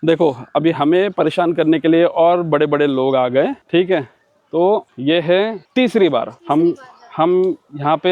देखो अभी हमें परेशान करने के लिए और बड़े बड़े लोग आ गए, ठीक है। तो ये है तीसरी बार हम यहाँ पे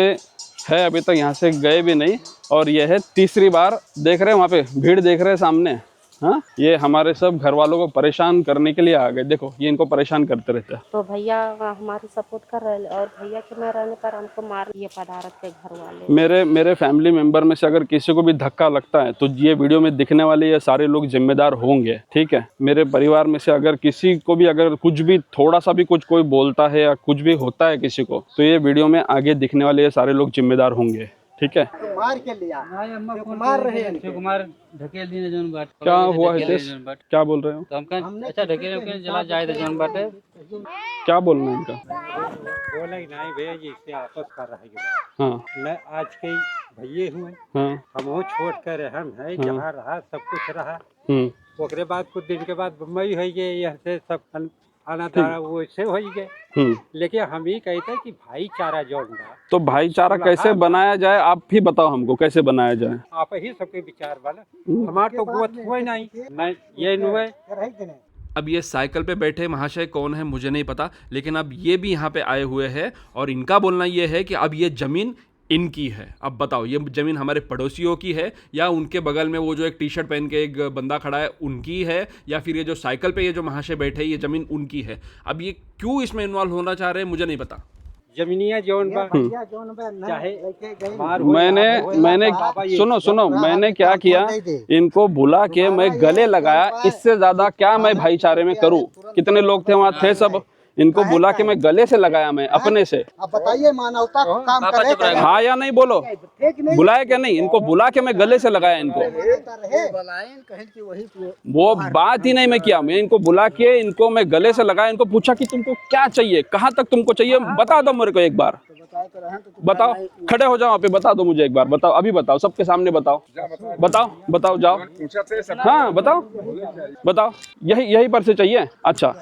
है, अभी तक यहाँ से गए भी नहीं, और ये है तीसरी बार। देख रहे हैं वहाँ पे भीड़, देख रहे हैं सामने। हाँ, ये हमारे सब घर वालों को परेशान करने के लिए आ गए। देखो ये इनको परेशान करते रहते हैं। तो भैया हमारी सपोर्ट कर रहे हैं और भैया के न रहने पर हमको मार ये पदारत के घर वाले। मेरे फैमिली मेंबर में से अगर किसी को भी धक्का लगता है तो ये वीडियो में दिखने वाले ये सारे लोग जिम्मेदार होंगे, ठीक है। मेरे परिवार में से अगर किसी को भी अगर कुछ भी थोड़ा सा भी कुछ कोई बोलता है या कुछ भी होता है किसी को, तो ये वीडियो में आगे दिखने वाले ये सारे लोग जिम्मेदार होंगे, ठीक है। मार के लिया, मार रहे हैं, ढकेल दिए जोन बाट। क्या हुआ है, क्या बोल रहे हो? तो हमका अच्छा ढकेल के जला जाए तो जोन बाटे। क्या बोलना है इनका? बोला ही नहीं भैया जी, इससे आपस कर रहा है। हाँ, मैं आज के भैये हुए, हाँ, हम छोड़ कर हम है जहाँ रहा सब कुछ रहा। ओकरे बाद कुछ दिन के बाद बम्बई हो गए, यहाँ से सब आना था वो से हो गए। लेकिन हम ही कहते कि भाईचारा जोड़ बा। तो भाईचारा कैसे बनाया जाए, आप भी बताओ हमको कैसे बनाया जाए। आप ही सबके विचार वाला, हमारे तो गोत हुए नहीं ये नुए। अब ये साइकिल पे बैठे महाशय कौन है मुझे नहीं पता, लेकिन अब ये भी यहाँ पे आए हुए हैं और इनका बोलना ये है कि अब ये ज़मीन इनकी है। अब बताओ ये ज़मीन हमारे पड़ोसियों की है या उनके बगल में वो जो एक टी शर्ट पहन के एक बंदा खड़ा है उनकी है, या फिर ये जो साइकिल पे ये जो महाशय बैठे ये ज़मीन उनकी है। अब ये क्यों इसमें इन्वॉल्व होना चाह रहे हैं मुझे नहीं पता। जमीनिया जोन चाहे मैंने सुनो मैंने क्या किया, इनको बुला के मैं गले लगाया। इससे ज्यादा क्या मैं भाईचारे में करूं? कितने लोग थे वहाँ, थे सब। इनको बुला के मैं गले से लगाया, मैं अपने से। अब बताइए मानवता का काम करे। हाँ या नहीं बोलो, बुलाए क्या नहीं? इनको बुला के मैं गले से लगाया इनको। वो बात ही नहीं मैं किया, मैं इनको बुला के इनको मैं गले से लगाया। इनको पूछा कि तुमको क्या चाहिए, कहाँ तक तुमको चाहिए, बता दो मेरे को एक बार। बताओ, खड़े हो जाओ पे, बता दो मुझे एक बार, बताओ अभी, बताओ सबके सामने बताओ, बताओ जाओ। हाँ बताओ यही पर से चाहिए। अच्छा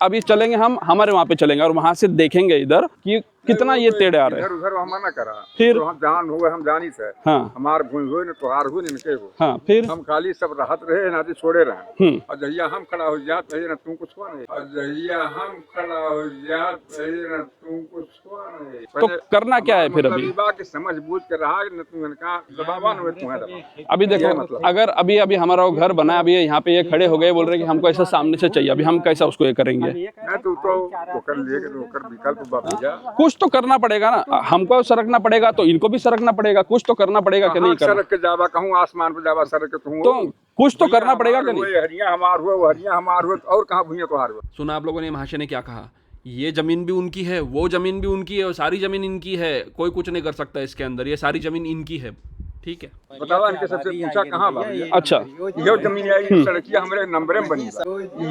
अभी चलेंगे, हम हमारे वहाँ पे चलेंगे और वहाँ से देखेंगे इधर कि कितना ये टेढ़े आ रहे हैं। उधर हम मना करा, फिर तो हम जान हुए, हम जानी से। हाँ, हमार भूल हुए न तोहार हुए इनके हो। हाँ, फिर हम खाली सब राहत रहे ना छोड़े रहे। और जहिया हम खड़ा हो जात है ना तू कुछ हुआ नहीं, और जहिया हम खड़ा हो जात है ना तू कुछ हुआ नहीं। तो करना क्या है फिर? अभी की समझ बूझ के रहा न तू इनका दबावा न तुम्हें। अभी देखो, अगर अभी हमारा वो घर बना, अभी यहाँ पे ये खड़े हो गए, बोल रहे कि हमको ऐसा सामने से चाहिए, अभी हम कैसा उसको ये करेंगे? तू तो विकल्प कुछ तो करना पड़ेगा ना, हमको सरकना पड़ेगा तो इनको भी सरकना पड़ेगा। कुछ तो करना पड़ेगा कि नहीं करना? सरक के जावा कहूँ, आसमान पे जावा सरक के तू, तो कुछ तो करना पड़ेगा कि नहीं? हरिया हमार हुआ, वो हरिया हमार हुआ, और कहाँ भूया तोहार हुआ। सुना आप लोगों ने महाशय ने क्या कहा? ये ज़मीन भी उनकी है, वो ज़मीन भी उनकी है और सारी ज़मीन इनकी है। कोई कुछ नहीं कर सकता इसके अंदर, ये सारी ज़मीन इनकी है, ठीक है। बतावा इनके सबसे पूछा कहाँ बा? अच्छा, यो जमीन आई सड़किया हमरे नंबरे में बनी,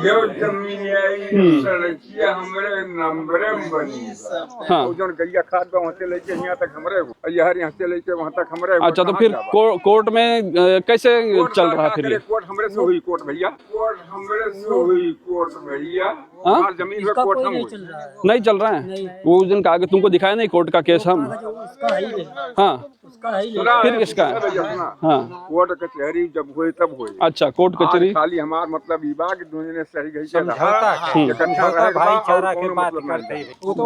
यो जमीन आई सड़किया हमरे नंबरे में बनी। हाँ, जो गैया खाद बा वहाँ से लेके यहाँ तक हमरे हो, यहर यहाँ से लेके वहाँ तक हमरे हो। अच्छा, तो फिर कोर्ट में कैसे चल रहा फिर ये? कोर्ट हमरे से हुई, कोर्ट भैया, कोर्ट हमरे से हुई, कोर्ट भैया। हमार जमीन में कोर्ट हम नहीं चल रहा है। वो उस दिन कहा तुमको दिखाया नहीं कोर्ट का केस हम? हाँ, फिर किसका है? हाँ, कोर्ट कचहरी जब हुई तब हुई। अच्छा, कोर्ट कचहरी खाली हमार मतलब विवाह की दुनिया ने सही गई समझौता भाईचारा के बात करते हैं। वो तो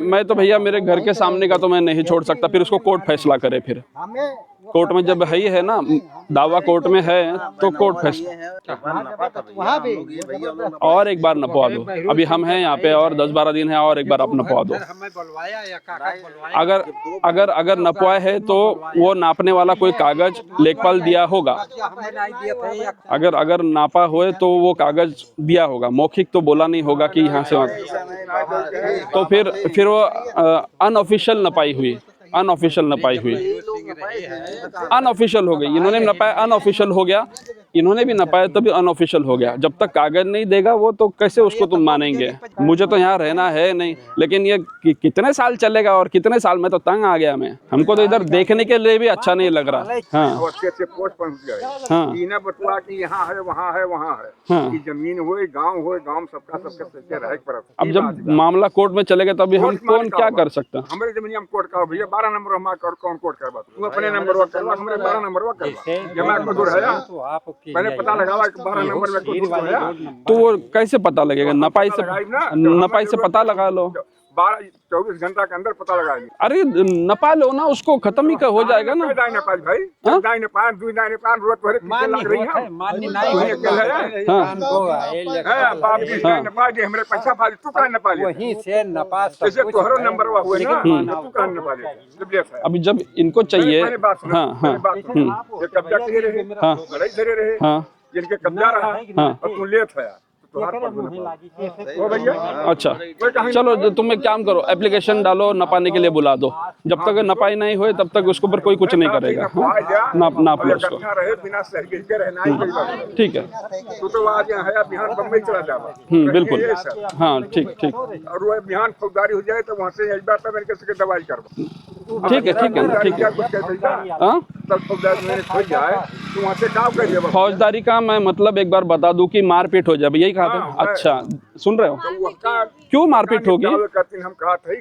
मैं तो भैया मेरे घर के सामने का तो मैं नहीं छोड़ सकता, फिर उसको कोर्ट फैसला करे। फिर कोर्ट में जब है ही है ना, दावा कोर्ट में है तो कोर्ट फैसला। और एक बार नपवा दो, अभी हम हैं यहाँ पे और 10-12 दिन है, और एक बार आप नपवा दो। अगर नपवाए है तो वो नापने वाला कोई कागज लेखपाल दिया होगा। अगर नापा हुए तो वो कागज दिया होगा, मौखिक तो बोला नहीं होगा कि यहाँ से वहाँ। तो फिर वो अनऑफिशियल नपाई हुई, अनऑफिशियल नपाई हुई, अनऑफिशियल हो गई। इन्होंने नपाया, अनऑफिशियल हो गया। इन्होंने भी नपाया तभी अनऑफिशियल हो गया। जब तक कागज नहीं देगा वो तो कैसे उसको तुम मानेंगे। मुझे तो यहाँ रहना है नहीं, लेकिन ये कितने साल चलेगा और कितने साल में तो तंग आ गया मैं। हमको तो इधर देखने के लिए भी अच्छा नहीं लग रहा। हाँ और अच्छे पोस्ट पहुंच गए। हाँ इन्हें बतवा कि यहाँ है वहाँ है वहाँ है, हाँ। कि जमीन हो गांव में सबका सबके रहे पर। अब जब मामला कोर्ट में चलेगा तभी हम कौन क्या कर सकते हैं। हमारे जमीन हम कोर्ट का भैया 12 नंबर हमारा कौन कोर्ट करवा, तू अपने नंबर वर्क करवा, हमारे 12 नंबर वर्क करवा। जमा को दूर है तो आप मैंने पता लगा 12 नंबर में कोई दूर है तो वो कैसे पता लगेगा? नपाई से पता लगा लो। 12-24 घंटा के अंदर पता लगाएंगे। अरे नपा लो ना, उसको खत्म ही हो जाएगा ना। नेपाल भाई नेपाल 2 नेपाल रोड पर लग रही है। मान्य नहीं नेपाल हमारे पैसा फाली तू कहाँ नेपाल वहीं से नपा सब जैसे कुछ तोहरो नंबर हुआ हुआ ना तू कहाँ नेपाल। अभी जब इनको चाहिए, हाँ हाँ कब्जा किए रहे, हाँ लड़ाई धरे रहे, हाँ जिनके कब्जा रहा हाँ और तू लेट है तो भैया। अच्छा चलो, जो तुम एक काम करो, एप्लीकेशन डालो, नपाने के लिए बुला दो। जब तक नपाई नहीं हुए तब तक उसके ऊपर कोई कुछ नहीं करेगा। नाप लो उसको, बिना सहयोग के रहना। ठीक है। तू तो आज यहाँ है, बिहार बम्बई चला जावा। बिल्कुल, हाँ ठीक ठीक। और वो बिहार फौजदारी हो जाए तो वहाँ से एक बार मैंने कैसे दवाई करवा। ठीक है ठीक है ठीक है। हाँ तब फौजदारी मैंने हो जाए तो वहाँ से काम कर दिया। फौजदारी का मैं मतलब एक बार बता दूं कि मारपीट हो जाए, यही कहा था। अच्छा सुन रहे हो, क्यों मारपीट होगी? हम कहा था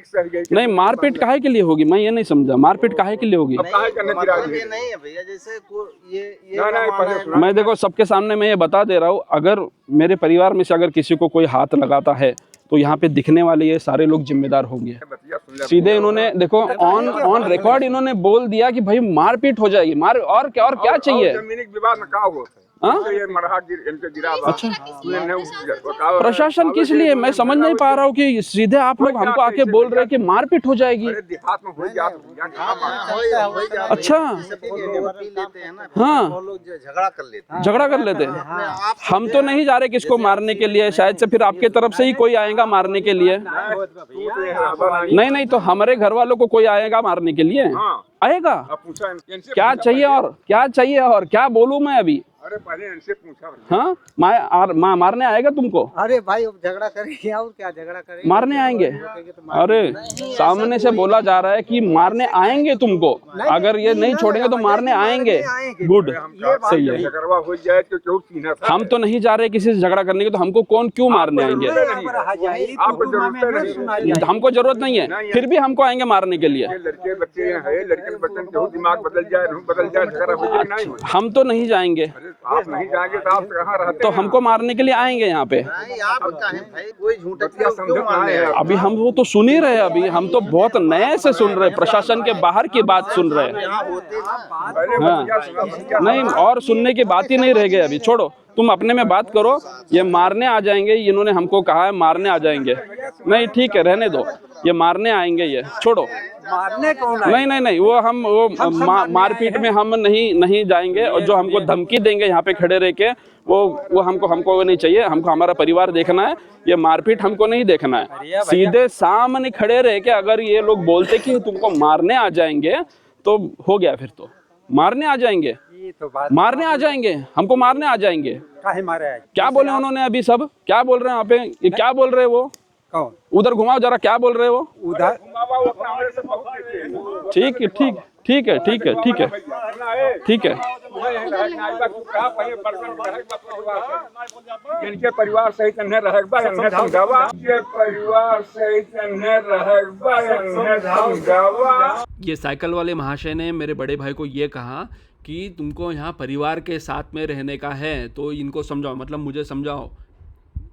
नहीं, मारपीट काहे के लिए होगी मैं ये नहीं समझा। मारपीट काहे के लिए होगी? नहीं है भैया, जैसे ये मैं देखो सबके सामने मैं ये बता दे रहा हूँ, अगर मेरे परिवार में से अगर किसी को कोई हाथ लगाता है तो यहाँ पे दिखने वाले ये सारे लोग जिम्मेदार होंगे। सीधे इन्होंने देखो ऑन रिकॉर्ड इन्होंने बोल दिया कि भाई मारपीट हो जाएगी। और क्या चाहिए? विवाद में कहा हुआ अच्छा प्रशासन किस लिए, मैं समझ नहीं पा रहा हूँ कि सीधे आप लोग हमको आके बोल रहे हैं कि मारपीट हो जाएगी। देहात में हो अच्छा हाँ झगड़ा कर लेते हैं। हम तो नहीं जा रहे किसको मारने के लिए, शायद से फिर आपके तरफ से ही कोई आएगा मारने के लिए। नहीं तो हमारे घर वालों को कोई आएगा मारने के लिए, आएगा। क्या चाहिए और क्या बोलूं मैं अभी? अरे पहले इनसे पूछा। हाँ मारने आएगा तुमको? अरे भाई झगड़ा करेंगे और क्या झगड़ा करेंगे, मारने आएंगे। अरे सामने से बोला जा रहा है कि मारने आएंगे तुमको, अगर ये नहीं छोड़ेंगे तो मारने आएंगे। गुड, सही है। हो जाए तो हम तो नहीं जा रहे किसी से झगड़ा करने के, तो हमको कौन क्यों मारने आएंगे? हमको जरूरत नहीं है, फिर भी हमको आएंगे मारने के लिए। लड़के बच्चे हैं, लड़के बच्चों के दिमाग बदल जाए झगड़ा हो जाए नहीं। हम तो नहीं जाएंगे। आप नहीं जाएंगे तो आप कहाँ रहते? तो हमको मारने के लिए आएंगे यहाँ पे। अभी हम वो तो सुन ही रहे, अभी हम तो बहुत नए से सुन रहे, प्रशासन के बाहर की बात सुन रहे। हाँ नहीं, और सुनने की बात ही नहीं रह गई अभी। छोड़ो, तुम अपने में बात करो। ये मारने आ जाएंगे, इन्होंने हमको कहा है मारने आ जाएंगे। नहीं ठीक है, रहने दो, ये मारने आएंगे। ये छोड़ो, मारने कौन? नहीं वो मारपीट में हम नहीं जाएंगे। और जो हमको धमकी देंगे यहाँ पे खड़े रह के, वो हमको नहीं चाहिए। हमको हमारा परिवार देखना है, ये मारपीट हमको नहीं देखना है। सीधे सामने खड़े रह के अगर ये लोग बोलते कि तुमको मारने आ जाएंगे तो हो गया, फिर तो मारने आ जाएंगे, मारने आ जाएंगे, हमको मारने आ जाएंगे। क्या बोले उन्होंने अभी? सब क्या बोल रहे हैं यहाँ पे? ये क्या बोल रहे हैं वो? कौन? उधर घुमाओ जरा, क्या बोल रहे हो? उधर ठीक है ठीक है ठीक है ठीक है ठीक है। इनके परिवार सहित ये साइकिल वाले महाशय ने मेरे बड़े भाई को ये कहा कि तुमको यहाँ परिवार के साथ में रहने का है, तो इनको समझाओ, मतलब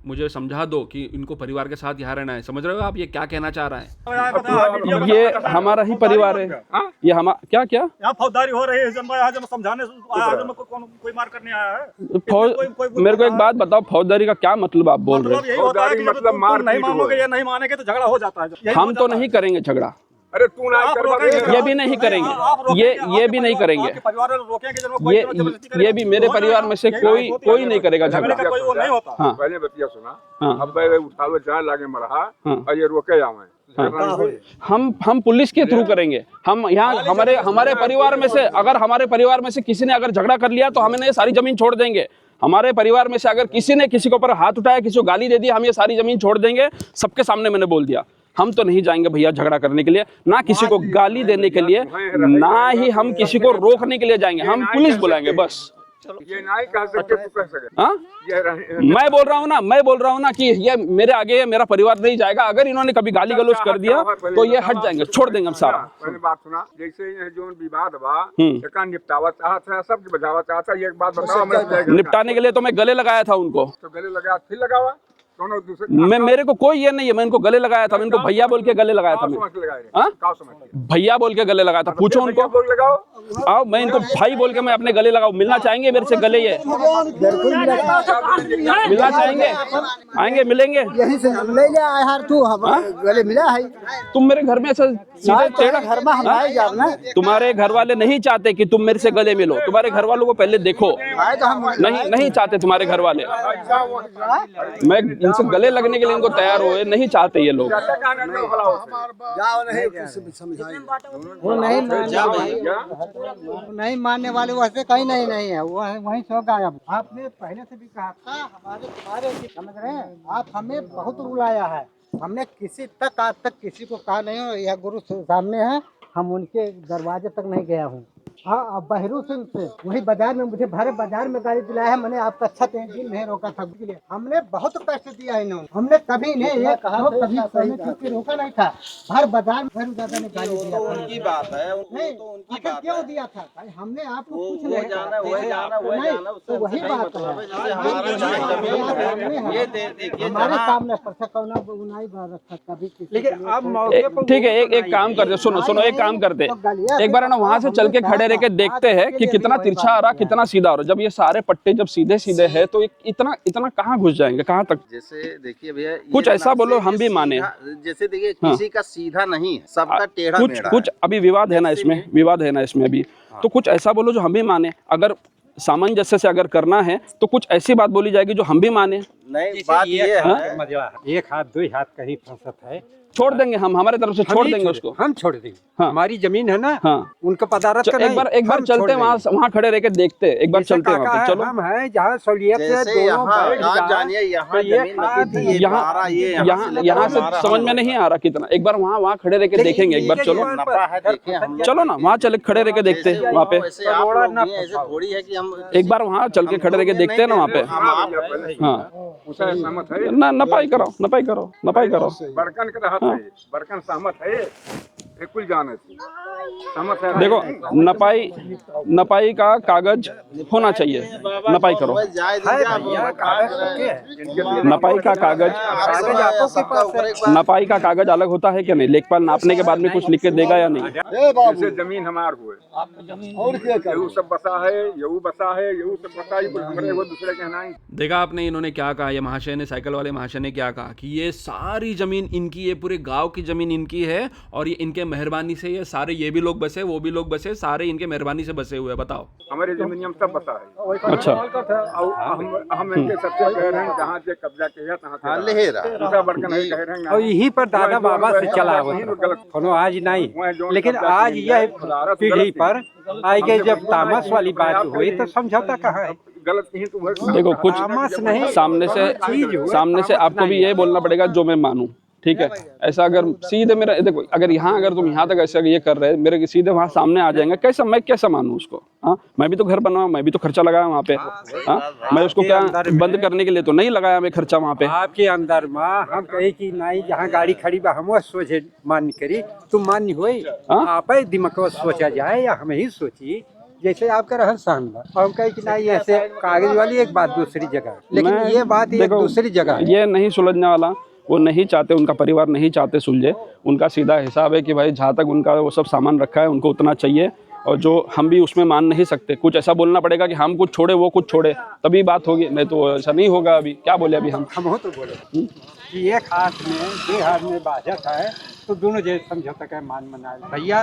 मुझे समझा दो कि इनको परिवार के साथ यहाँ रहना है। समझ रहे हो आप ये क्या कहना चाह रहा है? ये हमारा ही परिवार है। ये क्या यहाँ फौजदारी हो रही है, जब समझाने कोई मार करने आया है। मेरे को एक बात बताओ, फौजदारी का क्या मतलब आप बोल रहे यही होता है कि जब तुम नहीं मानोगे या नहीं मानेंगे तो झगड़ा हो जाता है। हम तो नहीं करेंगे झगड़ा। अरे तू ना ये भी नहीं करेंगे, ये भी नहीं करेंगे। ये भी मेरे परिवार में से कोई नहीं करेगा झगड़ा। कोई वो नहीं होता। हाँ पहले बतिया सुना, अब उठावे जाए लागे मरहा और ये रोके जावे हम पुलिस के थ्रू करेंगे। हम यहाँ हमारे परिवार में से किसी ने अगर झगड़ा कर लिया तो हमें ये सारी जमीन छोड़ देंगे। हमारे परिवार में से अगर किसी ने किसी के ऊपर हाथ उठाया, किसी को गाली दे दी, हम ये सारी जमीन छोड़ देंगे। सबके सामने मैंने बोल दिया, हम तो नहीं जाएंगे भैया झगड़ा करने के लिए, ना किसी को गाली देने के लिए, ना ही हम किसी को रोकने के लिए जाएंगे। हम पुलिस बुलाएंगे बस। ये नहीं कह सकते, तू कह सकते। हाँ, मैं बोल रहा हूँ ना कि ये मेरे आगे मेरा परिवार नहीं जाएगा। अगर इन्होंने कभी गाली गलौज कर दिया तो ये हट जाएंगे, छोड़ देंगे हम सारा। मैंने बात सुना, जैसे ये जो विवाद बा एका निपटावा चाहता है, सब बजावा चाहता है। एक बात बताओ, निपटाने के लिए तो मैं गले लगाया था उनको। तो गले लगाया, फिर लगावा दोनों दूसरे। मेरे को कोई ये नहीं है, मैं इनको गले लगाया था, मैं इनको भैया बोल के गले लगाया था। भैया बोल के गले लगाया था, पूछो उनको। आओ, मैं इनको भाई बोल के मैं अपने गले लगाऊं। मिलना चाहेंगे मेरे से गले? ये मिलना चाहेंगे? आएंगे, मिलेंगे। यहीं से ले ले आया यार तू, हम गले मिला है। तुम मेरे घर में ऐसा सीधे टेढ़ा घर में हम आए जाना। तुम्हारे घर वाले नहीं चाहते कि तुम मेरे से गले मिलो। तुम्हारे घर वालों को पहले देखो। नहीं चाहते तुम्हारे घर वाले। मैं इनसे गले लगने के लिए इनको तैयार हुए, नहीं चाहते ये लोग। वो नहीं मानने वाले वैसे कहीं नहीं है, वो वहीं सो गायब। आपने पहले से भी कहा था हमारे समझ रहे हैं आप, हमें बहुत रुलाया है। हमने किसी तक आज तक किसी को कहा नहीं हो, यह गुरु सामने है, हम उनके दरवाजे तक नहीं गया हूँ। हाँ, अब बहरू सिंह से वही बाजार में मुझे भरे बाजार में गाड़ी दिलाया है। मैंने आपका अच्छा 3 दिन नहीं रोका था उसके लिए। हमने बहुत कष्ट दिया इन्होंने, हमने कभी नहीं ये कहा कभी रोका नहीं था। भर बाजार में भरू दादा ने गाड़ी दिया था। उनकी बात है, नहीं क्यों दिया था? हमने आपको कुछ नहीं तो वही बात है, हमारे सामने कभी। ठीक है, एक काम करते, सुनो एक काम करते, एक बार ना वहाँ से चल के खड़े रह के देखते हैं कि कितना तिरछा आ रहा, कितना सीधा आ रहा। जब ये सारे पट्टे जब सीधे सीधे है तो इतना कहाँ घुस जाएंगे, कहाँ तक? जैसे देखिए भैया, कुछ ऐसा बोलो हम भी माने। जैसे देखिए किसी का सीधा नहीं है, सबका टेढ़ा मेढ़ा है। कुछ अभी विवाद है ना इसमें अभी, तो कुछ ऐसा बोलो जो हम भी माने। अगर सामंजस्य से अगर करना है तो कुछ ऐसी बात बोली जाएगी जो हम भी माने। नहीं, बात ये है, एक हाथ 2 हाथ कहीं फंसत है, छोड़ देंगे हम, हमारे तरफ से छोड़ देंगे उसको। हम छोड़ देंगे। हाँ। हमारी जमीन है ना, हाँ। उनका पदारत का एक बार चलते वहाँ खड़े रह के देखते, एक बार चलते वहाँ पे। चलो, हम है जहाँ सहूलियत से दोनों यहाँ से समझ में नहीं आ रहा कितना। एक बार वहाँ खड़े रह के देखेंगे, एक बार चलो ना, वहाँ चले खड़े रह के देखते वहाँ पे। एक बार वहाँ चल के खड़े रह के देखते हैं ना वहाँ पे। हाँ, नपाई करो। बरकन सहमत है, कुल जाने देखो, नपाई का कागज होना चाहिए। नपाई करो, नपाई का कागज अलग होता है क्या? नहीं, लेखपाल नापने के बाद में कुछ लिख के देगा या नहीं? जैसे जमीन हमार हुए, यहू सब बसा है, यहू बसा है, यहू सब बसा है, हमरे वो दूसरे के नहीं। देखा आपने इन्होंने क्या कहा, ये महाशय ने, साइकिल वाले महाशय ने क्या कहा कि ये सारी जमीन इनकी, ये पूरे गांव की जमीन इनकी है और ये इनके मेहरबानी से, ये सारे, ये भी लोग बसे, वो भी लोग बसे, सारे इनके मेहरबानी से बसे हुए। बताओ, हमारी जमीन हम सब बसा है। अच्छा, हम इनके सबसे कह रहे हैं, जहाँ से कब्जा किया तहाँ बर्तन कह रहे हैं। और यहीं पर दादा बाबा से चला हुआ आज नहीं, लेकिन आज यह पीढ़ी पर आगे जब तामस वाली बात हुई तो समझौता कहाँ है? गलत नहीं तो देखो, कुछ नहीं, सामने से आपको भी ये बोलना पड़ेगा जो मैं मानूं। ठीक है, ऐसा अगर सीधे मेरा देखो, अगर तुम यहाँ तक ऐसा ये कर रहे, मेरे सीधे वहाँ सामने आ जाएंगे, कैसा मैं कैसा मानूं उसको? हाँ, मैं भी तो घर बनवाऊं, मैं भी तो खर्चा लगाया वहाँ पे। हाँ, मैं उसको क्या बंद करने के लिए तो नहीं लगाया मैं खर्चा वहाँ पे। आपके अंदर माँ हम कहे कि नहीं, जहाँ गाड़ी खड़ी बा हम सोचे मान्य करी, तुम मान्य हुई, आप दिमाग सोचा जाए या हम ही सोची। जैसे आपका रहन सहन हम कहे कि नहीं, ऐसे कागज वाली एक बात दूसरी जगह, लेकिन ये बात एक दूसरी जगह, ये नहीं सुलझने वाला। वो नहीं चाहते, उनका परिवार नहीं चाहते सुलझे। उनका सीधा हिसाब है कि भाई जहाँ तक उनका वो सब सामान रखा है उनको उतना चाहिए, और जो हम भी उसमें मान नहीं सकते। कुछ ऐसा बोलना पड़ेगा कि हम कुछ छोड़े वो कुछ छोड़े, तभी बात होगी, नहीं तो ऐसा नहीं होगा। अभी क्या बोले, अभी हम हो तो बोले कि एक हाथ में 2 हाथ में बाजत है तो दोनों जैसे समझौता का मान मना भैया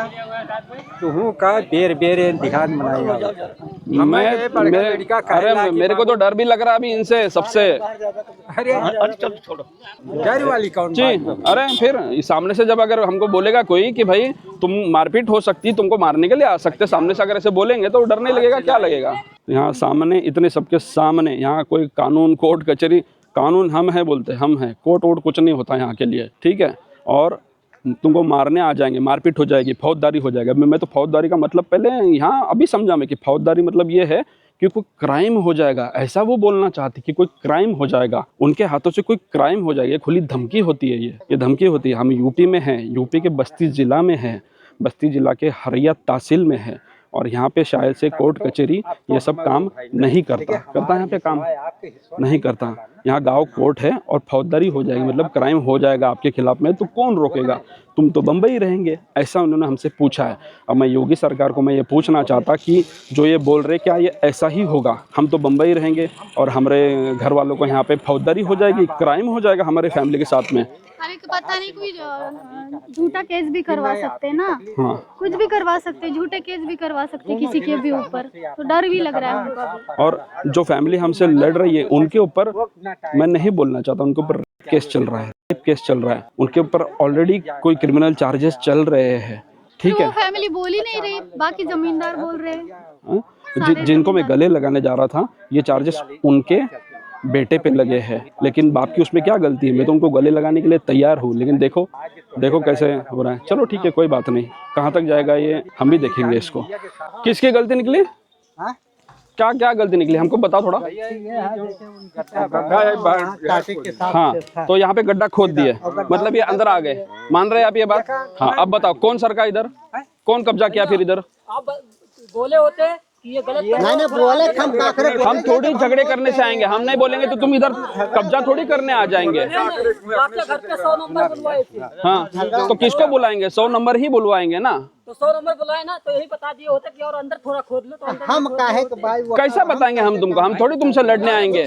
तुहू का बेर बेर ध्यान मनाएगा अरे मेरे को तो डर भी लग रहा है अभी इनसे सबसे। अरे डर वाली कौन जी अरे फिर सामने से जब अगर हमको बोलेगा कोई कि भाई तुम मारपीट हो सकती, तुमको मारने के लिए आ सकते, सामने से अगर ऐसे बोलेंगे तो डर नहीं लगेगा, क्या लगेगा? यहाँ सामने इतने सबके सामने यहाँ कोई कानून कोर्ट कचहरी, कानून हम हैं बोलते, हम हैं, कोर्ट वोट कुछ नहीं होता यहाँ के लिए, ठीक है? और तुमको मारने आ जाएंगे, मारपीट हो जाएगी, फौजदारी हो जाएगा। मैं तो फौजदारी का मतलब पहले यहाँ अभी समझा मैं कि फौजदारी मतलब ये है कि कोई क्राइम हो जाएगा, ऐसा वो बोलना चाहती कि कोई क्राइम हो जाएगा, उनके हाथों से कोई क्राइम हो जाएगा। खुली धमकी होती है, ये धमकी होती है। हम यूपी में हैं, यूपी के बस्ती ज़िला में हैं, बस्ती ज़िला के हरिया तहसील में है, और यहाँ पे शायद से कोर्ट कचहरी ये सब काम नहीं करता यहाँ पे काम नहीं करता। यहाँ गांव कोर्ट है और फौजदारी हो जाएगी, मतलब क्राइम हो जाएगा आपके खिलाफ में, तो कौन रोकेगा? तुम तो बम्बई रहेंगे, ऐसा उन्होंने हमसे पूछा है। अब मैं योगी सरकार को मैं ये पूछना चाहता कि जो ये बोल रहे क्या ये ऐसा ही होगा? हम तो बम्बई रहेंगे और हमारे घर वालों को यहाँ पे फौजदारी हो जाएगी, क्राइम हो जाएगा हमारे फैमिली के साथ में। अरे पता नहीं, कोई झूठा केस भी करवा सकते हैं ना। हाँ। कुछ भी करवा सकते हैं, झूठे केस भी करवा सकते हैं किसी के भी ऊपर, तो डर भी लग रहा है हमको। और जो फैमिली हमसे लड़ रही है उनके ऊपर मैं नहीं बोलना चाहता, उनके ऊपर केस चल रहा है, केस चल रहा है, उनके ऊपर ऑलरेडी कोई क्रिमिनल चार्जेस चल रहे हैं, ठीक है? फैमिली बोल ही नहीं रही, बाकी जमींदार बोल रहे हैं। जिनको मैं गले लगाने जा रहा था, ये चार्जेस उनके बेटे पे लगे हैं, लेकिन बाप की उसमें क्या गलती है? मैं तो उनको गले लगाने के लिए तैयार हूँ, लेकिन देखो कैसे हो रहा है। चलो ठीक है, कोई बात नहीं, कहाँ तक जाएगा ये हम भी देखेंगे इसको। किसकी गलती निकली? क्या क्या गलती निकली हमको बताओ थोड़ा। हाँ, तो यहाँ पे गड्ढा खोद दिए, मतलब ये अंदर आ गए, मान रहे आप ये बात? हाँ, अब बताओ कौन सरका इधर, कौन कब्जा किया फिर इधर? बोले होते ये गलत नहीं बोले हम थोड़ी झगड़े करने से आएंगे, हम नहीं बोलेंगे तो तुम इधर कब्जा थोड़ी करने आ जाएंगे। आपके घर पे 100 नंबर बुलवाए थे। हाँ, तो किसको बुलाएंगे? 100 नंबर ही बुलवाएंगे ना। तो 100 नंबर बुलाए ना, तो यही बता दिए होते कि और अंदर थोड़ा खोद लो, तो अंदर हम काहे तो भाई कैसा बताएंगे हम तुमको? हम थोड़ी तुमसे लड़ने आएंगे,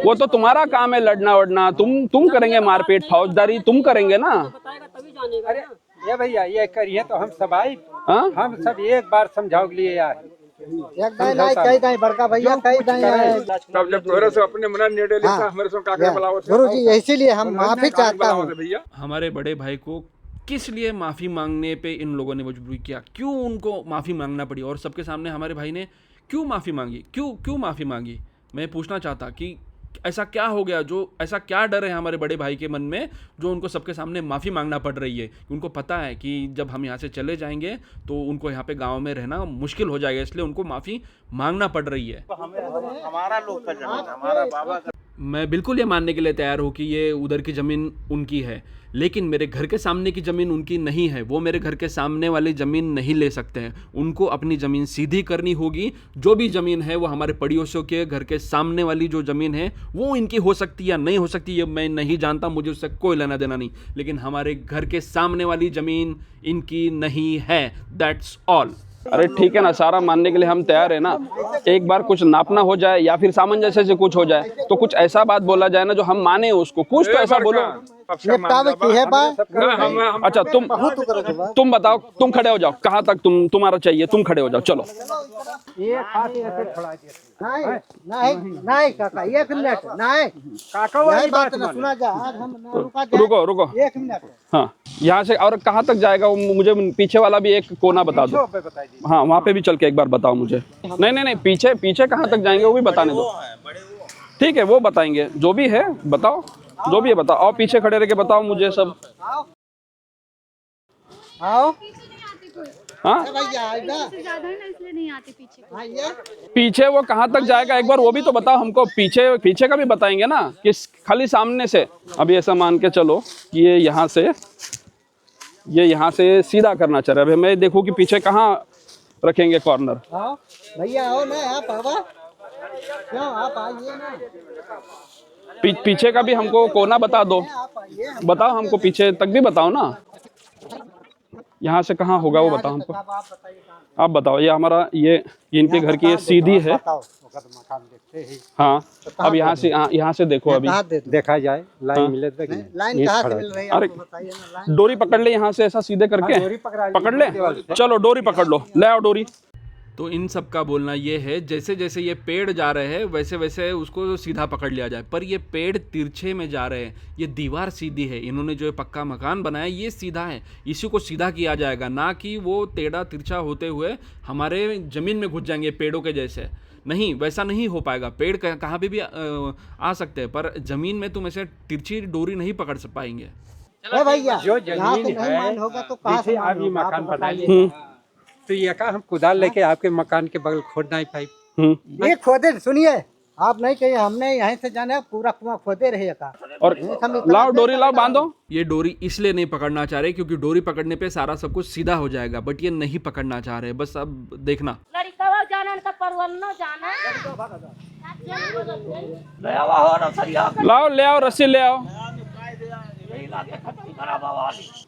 वो तो तुम्हारा काम है लड़ना वड़ना, तुम करेंगे मारपीट, फौजदारी तुम करेंगे ना। बताएगा तभी जानेगा ना। ये भैया ये करिए तो हम सब आए, हम सब एक बार समझाओ के लिए आए। कई बड़का भैया कई तब जब तोरे से अपने मना निर्णय लेता हमारे से का बुलाओ गुरु जी, इसीलिए हम माफी चाहता हूँ। हमारे बड़े भाई को किस लिए माफ़ी मांगने पे इन लोगों ने मजबूर किया? क्यों उनको माफ़ी मांगना पड़ी? और सबके सामने हमारे भाई ने क्यों माफ़ी मांगी? क्यों माफ़ी मांगी? मैं पूछना चाहता कि ऐसा क्या हो गया, जो ऐसा क्या डर है हमारे बड़े भाई के मन में जो उनको सबके सामने माफ़ी मांगना पड़ रही है? उनको पता है कि जब हम यहाँ से चले जाएंगे तो उनको यहाँ पे गांव में रहना मुश्किल हो जाएगा, इसलिए उनको माफ़ी मांगना पड़ रही है। हमारा लोग का जमीन, हमारा बाबा का। मैं बिल्कुल ये मानने के लिए तैयार हूँ कि ये उधर की ज़मीन उनकी है, लेकिन मेरे घर के सामने की ज़मीन उनकी नहीं है। वो मेरे घर के सामने वाली ज़मीन नहीं ले सकते हैं, उनको अपनी ज़मीन सीधी करनी होगी। जो भी ज़मीन है वो हमारे पड़ोसियों के घर के सामने वाली जो ज़मीन है वो इनकी हो सकती या नहीं हो सकती, ये मैं नहीं जानता, मुझे उससे कोई लेना देना नहीं, लेकिन हमारे घर के सामने वाली ज़मीन इनकी नहीं है, दैट्स ऑल। अरे ठीक है ना, सारा मानने के लिए हम तैयार है ना। एक बार कुछ नापना हो जाए या फिर सामंजस्य से कुछ हो जाए तो कुछ ऐसा बात बोला जाए ना जो हम माने उसको, कुछ तो ऐसा बोलो। अच्छा तुम बताओ, तुम खड़े हो जाओ, कहाँ तक तुम्हारा चाहिए, तुम खड़े हो जाओ, चलो। नहीं काका, एक मिनट नहीं काका, यही बात ना सुना जा, आज हम रुका जाए। रुको 1 मिनट। हाँ, यहाँ से और कहाँ तक जाएगा मुझे पीछे वाला भी एक कोना बता दो। हाँ, वहाँ पे भी चल के एक बार बताओ मुझे। नहीं पीछे कहाँ तक जाएंगे वो भी बताने दो। ठीक है, वो बताएंगे, जो भी है बताओ, जो भी है बताओ। और पीछे खड़े रह के बताओ मुझे सब। आओ हाँ, इसलिए नहीं आते पीछे। पीछे वो कहाँ तक जाएगा एक बार वो भी तो बताओ हमको। पीछे का भी बताएंगे ना कि खाली सामने से। अभी ऐसा मान के चलो कि ये यहाँ से सीधा करना चाह रहा है। मैं देखूँ कि पीछे कहाँ रखेंगे कॉर्नर। भैया आओ ना, आप आवा क्यों, आप आइए ना। पीछे का भी हमको कोना बता दो, बताओ हमको, पीछे तक भी बताओ ना। यहाँ से कहाँ होगा वो बताओ हमको। आप बताइए कहाँ? आप बताओ। ये हमारा ये इनके घर की ये सीधी है। बताओ मकान देखते ही। हाँ अब यहाँ से देखो अभी कहाँ दे दूँ? देखा जाए लाइन मिले तो लाइन कहाँ से मिल रही है अरे आपको बताइए ना। लाइन डोरी पकड़ ले यहाँ से ऐसा सीधे करके पकड़ ले। चलो डोरी पकड़ लो, ले आओ डोरी। तो इन सब का बोलना ये है जैसे जैसे ये पेड़ जा रहे हैं वैसे वैसे उसको सीधा पकड़ लिया जाए, पर ये पेड़ तिरछे में जा रहे हैं। ये दीवार सीधी है, इन्होंने जो पक्का मकान बनाया ये सीधा है, इसी को सीधा किया जाएगा, ना कि वो टेढ़ा तिरछा होते हुए हमारे ज़मीन में घुस जाएंगे पेड़ों के जैसे। नहीं, वैसा नहीं हो पाएगा। पेड़ कहाँ भी आ सकते हैं, पर ज़मीन में तुम ऐसे तिरछी डोरी नहीं पकड़ पाएंगे। भैया जो यहाँ जमीन से नहीं है मान होगा तो कहाँ जैसे से आप ये मान होगा? मकान आप बताइए। बनाइए तो ये का हम कुदाल लेके आपके मकान के बगल खोदना ही पाइप। ये खोदे, सुनिए आप नहीं कहिए, हमने यहीं से जाना है, पूरा कुआं खोदे रहे का। और लाओ डोरी, लाओ बांधो। ये डोरी इसलिए नहीं पकड़ना चाह रहे क्योंकि डोरी पकड़ने पे सारा सब कुछ सीधा हो जाएगा, बट ये नहीं पकड़ना चाह रहे। बस अब देखना। लड़का जाना का परवल जाना। लाओ ले आओ रस्सी ले आओ।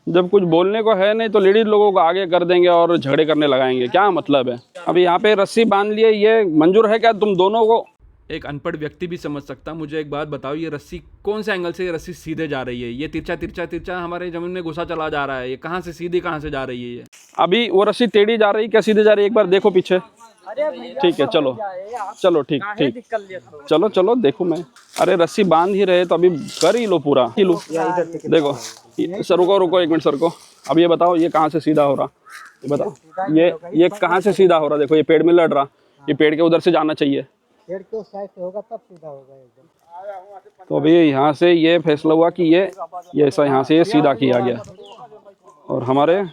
जब कुछ बोलने को है नहीं तो लेडीज लोगों को आगे कर देंगे और झगड़े करने लगाएंगे, क्या मतलब है। अभी यहाँ पे रस्सी बांध लिए, ये मंजूर है क्या तुम दोनों को? एक अनपढ़ व्यक्ति भी समझ सकता। मुझे एक बात बताओ, ये रस्सी कौन से एंगल से ये रस्सी सीधे जा रही है? ये तिरछा तिरछा तिरछा हमारे जमीन में घुसा चला जा रहा है, ये कहाँ से सीधी कहाँ से जा रही है? ये अभी वो रस्सी टेढ़ी जा रही क्या सीधे जा रही है? एक बार देखो पीछे। ठीक है चलो चलो ठीक ठीक चलो चलो देखो मैं। अरे रस्सी बांध ही रहे तो अभी कर ही लो पूरा ही लो। देखो सर, रुको रुको एक मिनट सर को। अब ये बताओ ये कहाँ से सीधा हो रहा, ये बताओ ये कहाँ से सीधा हो रहा? देखो ये पेड़ में लड़ रहा, ये पेड़ के उधर से जाना चाहिए। पेड़ के उस साइड से होगा तब सीधा होगा एकदम। तो अभी यहाँ से ये फैसला हुआ कि ये ऐसा यहाँ से ये सीधा किया गया और हमारे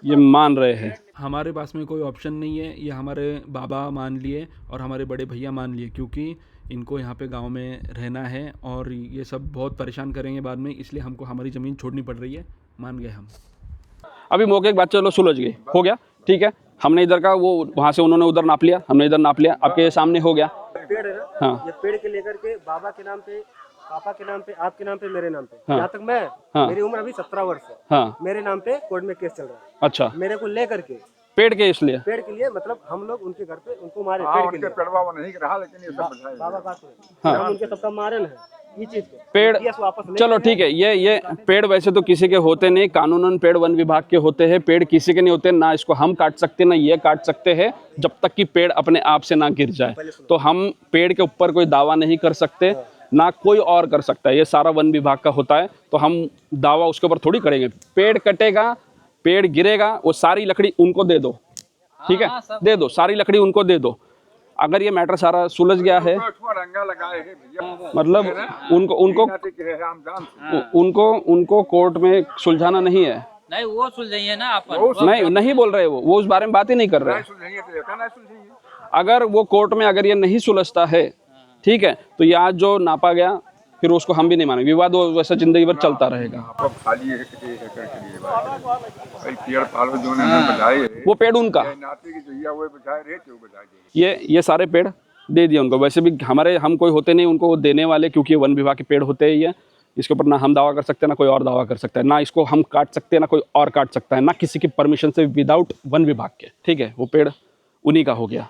ये मान रहे हैं। हमारे पास में कोई ऑप्शन नहीं है, ये हमारे बाबा मान लिए और हमारे बड़े भैया मान लिए, क्योंकि इनको यहाँ पे गांव में रहना है और ये सब बहुत परेशान करेंगे बाद में, इसलिए हमको हमारी ज़मीन छोड़नी पड़ रही है। मान गए हम। अभी मौके की बात चलो सुलझ गई, हो गया ठीक है। हमने इधर का वो वहाँ से उन्होंने उधर नाप लिया, हमने इधर नाप लिया, आपके सामने हो गया। पेड़ है ना, हाँ ये पेड़ के लेकर के बाबा के नाम पे, पापा के नाम पे, आपके नाम पे, मेरे नाम पे, हाँ। यहाँ तक मैं, हाँ। मेरी उम्र अभी 17 वर्ष है, हाँ मेरे नाम पे कोर्ट में केस चल रहा है। अच्छा, मेरे को लेकर के पेड़ के इसलिए पेड़ के लिए, मतलब हम लोग उनके घर पे उनको मारे हाँ, पेड़ के उनके लिए। पेड़वा वो नहीं रहा, लेकिन ये सब बचाए। बाबा बात हुई, हाँ। हम उनके सबका मारन है ये चीज पे। पेड़ केस वापस ले चलो ठीक है। ये पेड़ वैसे तो किसी के होते नहीं, कानूनन पेड़ वन विभाग के होते हैं। पेड़ किसी के नहीं होते, ना इसको हम काट सकते ना ये काट सकते हैं, जब तक कि पेड़ अपने आप से ना गिर जाए। तो हम पेड़ के ऊपर कोई दावा नहीं कर सकते, ना कोई और कर सकता है। ये सारा वन विभाग का होता है, तो हम दावा उसके ऊपर थोड़ी करेंगे। पेड़ कटेगा, पेड़ गिरेगा, वो सारी लकड़ी उनको दे दो, ठीक है, दे दो सारी लकड़ी उनको दे दो। अगर ये मैटर सारा सुलझ गया है, रंगा लगाए है भैया, मतलब उनको कोर्ट में सुलझाना नहीं है। नहीं वो सुलझाइए ना आप। नहीं बोल रहे वो उस बारे में बात ही नहीं कर रहे। अगर वो कोर्ट में अगर ये नहीं सुलझता है, ठीक है, तो ये आज जो नापा गया फिर उसको हम भी नहीं मानेंगे। विवाद वो वैसा जिंदगी भर चलता रहेगा। वो पेड़ उनका, ये सारे पेड़ दे दिए उनको। वैसे भी हम कोई होते नहीं उनको देने वाले, क्योंकि वन विभाग के पेड़ होते ही है। इसके ऊपर ना हम दावा कर सकते ना कोई और दावा कर सकता है, ना इसको हम काट सकते ना कोई और काट सकता है, ना किसी की परमिशन से, विदाउट वन विभाग के, ठीक है। वो पेड़ उन्हीं का हो गया।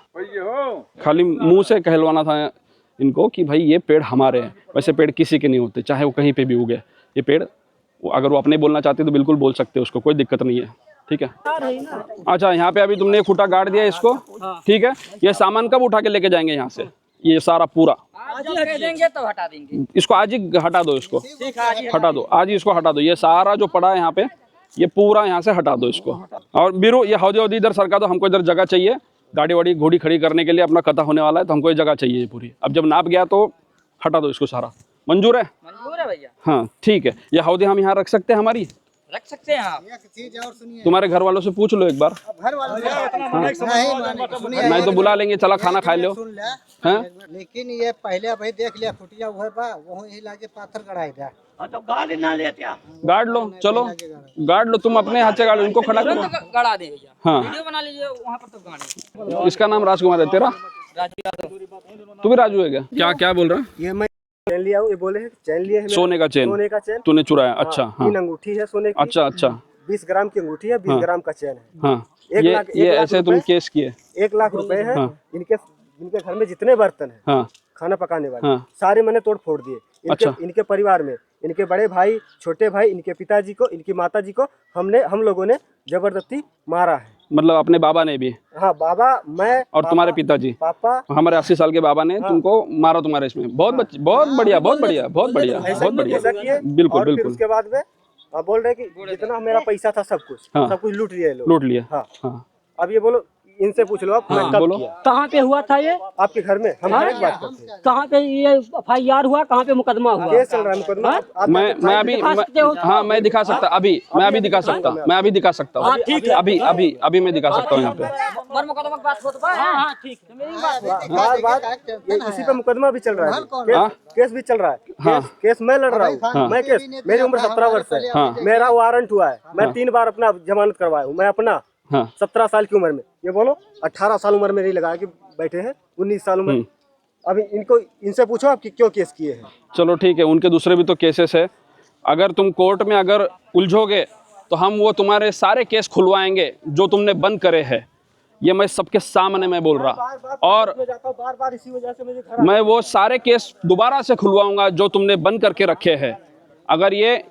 खाली मुंह से कहलवाना था इनको कि भाई ये पेड़ हमारे हैं। वैसे पेड़ किसी के नहीं होते, चाहे वो कहीं पे भी उगे। ये पेड़ अगर वो अपने बोलना चाहते तो बिल्कुल बोल सकते हैं, उसको कोई दिक्कत नहीं है, ठीक है। अच्छा, यहाँ पे अभी तुमने खूंटा गाड़ दिया इसको, ठीक है। ये सामान कब उठा के लेके जाएंगे यहाँ से? ये सारा पूरा आज ही देंगे तो हटा देंगे। इसको आज ही हटा दो, इसको हटा दो, आज ही इसको हटा दो। ये सारा जो पड़ा है यहाँ पे, ये पूरा यहाँ से हटा दो इसको। और बीरो ये हौदी इधर सरका दो, हमको इधर जगह चाहिए। गाड़ी वाड़ी घोड़ी खड़ी करने के लिए अपना कथा होने वाला है, तो हमको ये जगह चाहिए पूरी। अब जब नाप गया तो हटा दो इसको सारा। मंजूर है? मंजूर है भैया। हाँ ठीक है। ये हौदी हम यहाँ रख सकते हैं, हमारी रख सकते हैं आप। एक चीज और सुनिए, तुम्हारे घर वालों से पूछ लो एक बार। घर वालों नहीं तो बुला लेंगे, चला खाना खा लो। हाँ लेकिन ये पहले भाई देख लिया खुटिया हुआ बा, वही लाके पाथर गड़ाई दिया। तो गाड़ी ना लेते आप। गाड़ लो, चलो गाड़ लो, तुम अपने हाथ से गाड़ लो, इनको खड़ा करो। गड़ा दे भैया। हाँ वीडियो बना लीजिए वहाँ पर तो गाड़ी। इसका नाम राजकुमार है, तेरा? राजू यादव। तू भी राजू है क्या? क्या बोल रहा? ये मैं चैन लिया हूँ, ये बोले चैन लिया है, सोने का चैन सोने का चैन तूने चुराया? अच्छा हाँ, 3 अंगूठी है सोने की। अच्छा अच्छा, 20 ग्राम की अंगूठी है, 20 ग्राम का चैन है। हाँ, एक ये लाख- ये एक लाख ऐसे तुम रुपए- केस किए। 1 लाख रुपए है। हाँ। इनके घर में जितने बर्तन है हाँ खाना पकाने वाले, हाँ। सारे मैंने तोड़ फोड़ दिए। अच्छा। इनके परिवार में इनके बड़े भाई, छोटे भाई, इनके पिताजी को, इनकी माताजी को हम लोगों ने जबरदस्ती मारा है। मतलब अपने बाबा ने भी? हाँ, बाबा, मैं और तुम्हारे पिताजी? पापा, हमारे 80 साल के बाबा ने तुमको मारा तुम्हारे इसमें? बहुत बहुत बढ़िया, बहुत बढ़िया, बहुत बढ़िया, बहुत बढ़िया। ऐसा किए। बिल्कुल और फिर बिल्कुल। उसके बाद में बोल रहे कि जितना मेरा पैसा था सब कुछ लूट लिया लोग। लूट लिया। हाँ। हाँ अब ये बोलो, इनसे पूछ लो आप, मैं कब बोलो। किया? कहाँ पे हुआ था ये? आपके घर में। हम हर एक बात करते हैं। कहाँ पे ये FIR हुआ, कहाँ पे मुकदमा हुआ? केस चल रहा है, मुकदमा। आप मैं अभी हाँ मैं दिखा सकता, अभी मैं अभी दिखा सकता, मैं अभी दिखा सकता हूँ। अभी अभी अभी मैं दिखा सकता हूँ यहाँ पे। मर मुकदमा की बात हो तो हाँ ठीक है, मेरी बात ये इसी पे मुकदमा भी चल रहा है, केस भी चल रहा है। हाँ। केस मैं लड़ रहा हूँ। मैं केस, मेरी उम्र 17 वर्ष है। हाँ। मेरा वारंट हुआ है, मैं 3 बार अपना जमानत करवाया हूँ। मैं अपना हाँ 17 साल की उम्र में, ये बोलो 18 साल उम्र में नहीं लगा कि बैठे हैं, 19 साल उम्र। अभी इनसे पूछो आप कि क्यों केस किए हैं। चलो ठीक है, उनके दूसरे भी तो केसेस है। अगर तुम कोर्ट में अगर उलझोगे तो हम वो तुम्हारे सारे केस खुलवाएंगे जो तुमने बंद करे हैं। ये मैं सबके सामने मैं बोल रहा, और बार इसी वजह से मुझे मैं वो सारे केस दोबारा से खुलवाऊंगा जो तुमने बंद करके रखे हैं। अगर ये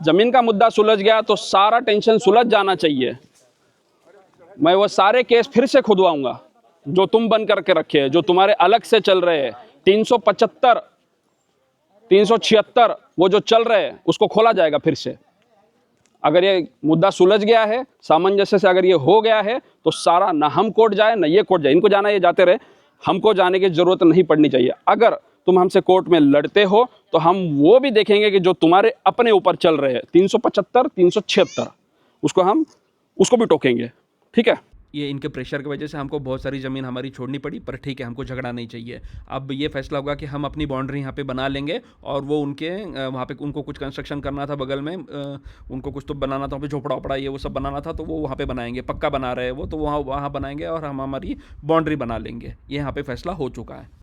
जमीन का मुद्दा सुलझ गया तो सारा टेंशन सुलझ जाना चाहिए। मैं वो सारे केस फिर से खुदवाऊंगा जो तुम बंद करके रखे हैं, जो तुम्हारे अलग से चल रहे हैं। 375, 376 वो जो चल रहे हैं उसको खोला जाएगा फिर से। अगर ये मुद्दा सुलझ गया है, सामंजस्य से अगर ये हो गया है, तो सारा ना हम कोर्ट जाए ना ये कोर्ट जाए। इनको जाना ये जाते रहे, हमको जाने की जरूरत नहीं पड़नी चाहिए। अगर तुम हमसे कोर्ट में लड़ते हो तो हम वो भी देखेंगे कि जो तुम्हारे अपने ऊपर चल रहे हैं 375, 376 उसको भी टोकेंगे। ठीक है। ये इनके प्रेशर की वजह से हमको बहुत सारी ज़मीन हमारी छोड़नी पड़ी, पर ठीक है, हमको झगड़ा नहीं चाहिए। अब ये फैसला होगा कि हम अपनी बाउंड्री यहाँ पे बना लेंगे, और वो उनके वहाँ पे उनको कुछ कंस्ट्रक्शन करना था बगल में, उनको कुछ तो बनाना था, वहाँ पे झोपड़ा वोपड़ा ये वो सब बनाना था, तो वो वहाँ पे बनाएंगे। पक्का बना रहे हैं वो, तो वहाँ बनाएंगे और हम हमारी बाउंड्री बना लेंगे। ये यहाँ पे फैसला हो चुका है।